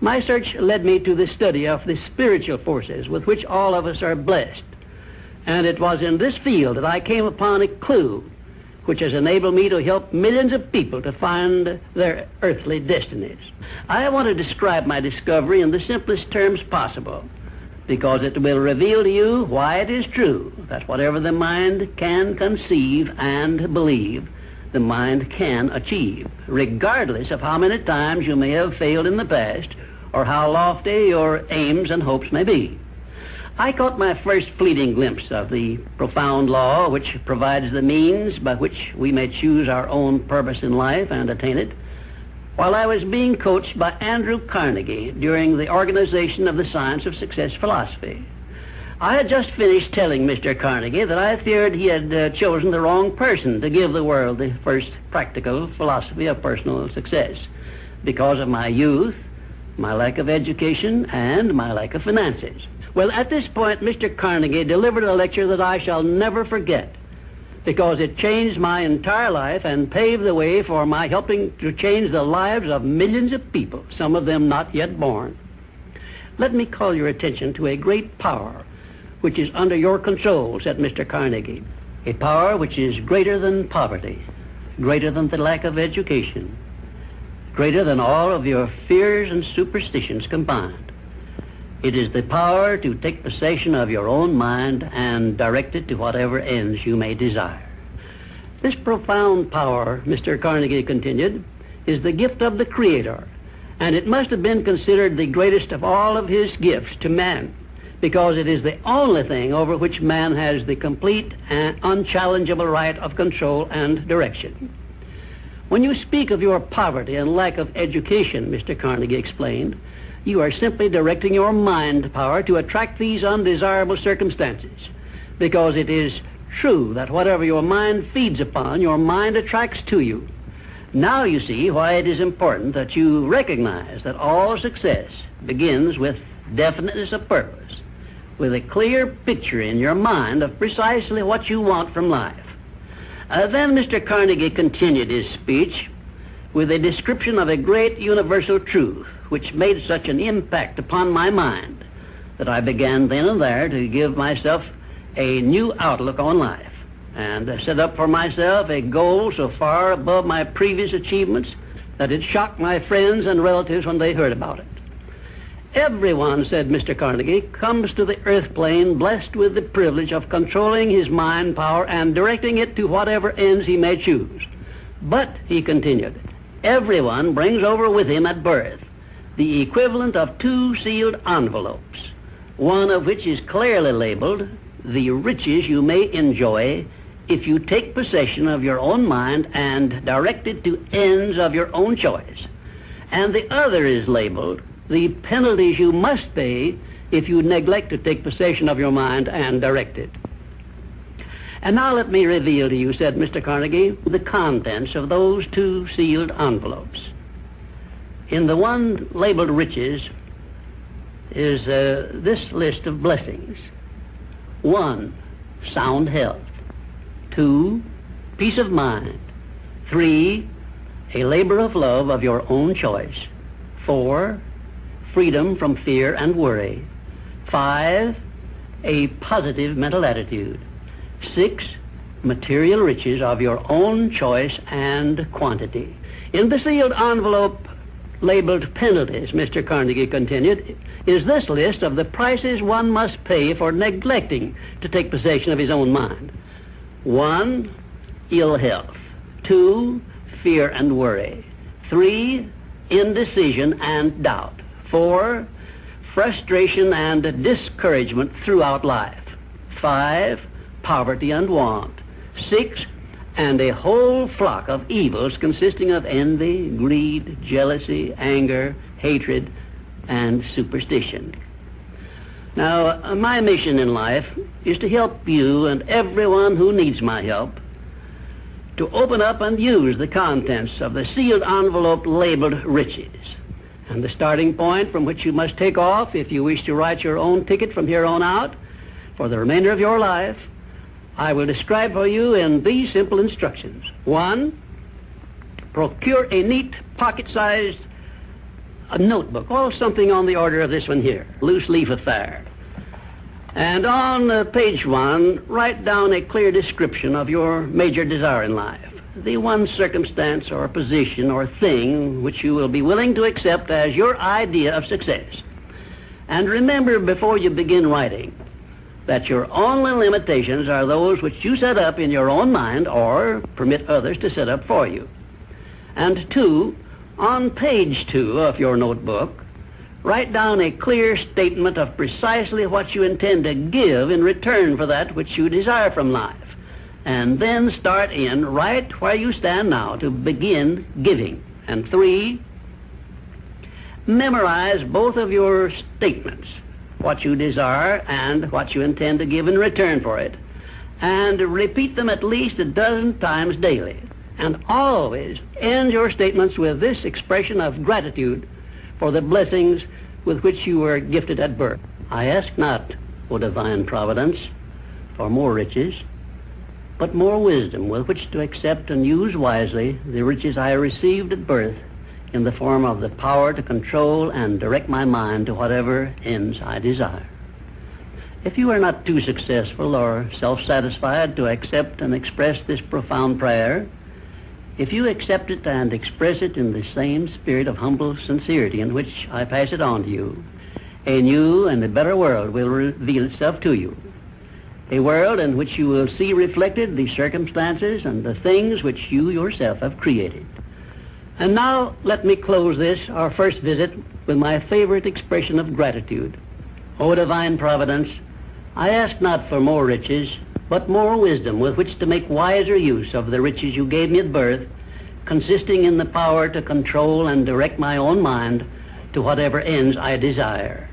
My search led me to the study of the spiritual forces with which all of us are blessed. And it was in this field that I came upon a clue which has enabled me to help millions of people to find their earthly destinies. I want to describe my discovery in the simplest terms possible, because it will reveal to you why it is true that whatever the mind can conceive and believe, the mind can achieve, regardless of how many times you may have failed in the past or how lofty your aims and hopes may be. I caught my first fleeting glimpse of the profound law which provides the means by which we may choose our own purpose in life and attain it, while I was being coached by Andrew Carnegie during the organization of the Science of Success philosophy. I had just finished telling Mr. Carnegie that I feared he had chosen the wrong person to give the world the first practical philosophy of personal success because of my youth, my lack of education, and my lack of finances. Well, at this point, Mr. Carnegie delivered a lecture that I shall never forget, because it changed my entire life and paved the way for my helping to change the lives of millions of people, some of them not yet born. Let me call your attention to a great power which is under your control, said Mr. Carnegie, a power which is greater than poverty, greater than the lack of education, greater than all of your fears and superstitions combined. It is the power to take possession of your own mind and direct it to whatever ends you may desire. This profound power, Mr. Carnegie continued, is the gift of the Creator, and it must have been considered the greatest of all of his gifts to man, because it is the only thing over which man has the complete and unchallengeable right of control and direction. When you speak of your poverty and lack of education, Mr. Carnegie explained, you are simply directing your mind power to attract these undesirable circumstances, because it is true that whatever your mind feeds upon, your mind attracts to you. Now you see why it is important that you recognize that all success begins with definiteness of purpose, with a clear picture in your mind of precisely what you want from life. Then Mr. Carnegie continued his speech with a description of a great universal truth which made such an impact upon my mind that I began then and there to give myself a new outlook on life and set up for myself a goal so far above my previous achievements that it shocked my friends and relatives when they heard about it. Everyone, said Mr. Carnegie, comes to the earth plane blessed with the privilege of controlling his mind power and directing it to whatever ends he may choose. But, he continued, everyone brings over with him at birth the equivalent of 2 sealed envelopes, one of which is clearly labeled, the riches you may enjoy if you take possession of your own mind and direct it to ends of your own choice. And the other is labeled, the penalties you must pay if you neglect to take possession of your mind and direct it. And now let me reveal to you, said Mr. Carnegie, the contents of those 2 sealed envelopes. In the one labeled riches is this list of blessings. 1, sound health. 2, peace of mind. 3, a labor of love of your own choice. 4, freedom from fear and worry. 5, a positive mental attitude. 6, material riches of your own choice and quantity. In the sealed envelope labeled penalties, Mr. Carnegie continued, is this list of the prices one must pay for neglecting to take possession of his own mind. 1, ill health. 2, fear and worry. 3, indecision and doubt. 4, frustration and discouragement throughout life. 5, poverty and want. 6, and a whole flock of evils consisting of envy, greed, jealousy, anger, hatred, and superstition. Now, my mission in life is to help you and everyone who needs my help to open up and use the contents of the sealed envelope labeled riches. And the starting point from which you must take off if you wish to write your own ticket from here on out for the remainder of your life, I will describe for you in these simple instructions. 1, procure a neat pocket-sized a notebook, or something on the order of this one here, loose leaf affair. And on page 1, write down a clear description of your major desire in life, the one circumstance or position or thing which you will be willing to accept as your idea of success. And remember before you begin writing that your only limitations are those which you set up in your own mind or permit others to set up for you. And 2, on page 2 of your notebook, write down a clear statement of precisely what you intend to give in return for that which you desire from life. And then start in right where you stand now to begin giving. And 3, memorize both of your statements, what you desire and what you intend to give in return for it, and repeat them at least a dozen times daily. And always end your statements with this expression of gratitude for the blessings with which you were gifted at birth. I ask not, O divine providence, for more riches, but more wisdom with which to accept and use wisely the riches I received at birth in the form of the power to control and direct my mind to whatever ends I desire. If you are not too successful or self-satisfied to accept and express this profound prayer, if you accept it and express it in the same spirit of humble sincerity in which I pass it on to you, a new and a better world will reveal itself to you. A world in which you will see reflected the circumstances and the things which you yourself have created. And now let me close this, our first visit, with my favorite expression of gratitude. O divine providence, I ask not for more riches, but more wisdom with which to make wiser use of the riches you gave me at birth, consisting in the power to control and direct my own mind to whatever ends I desire.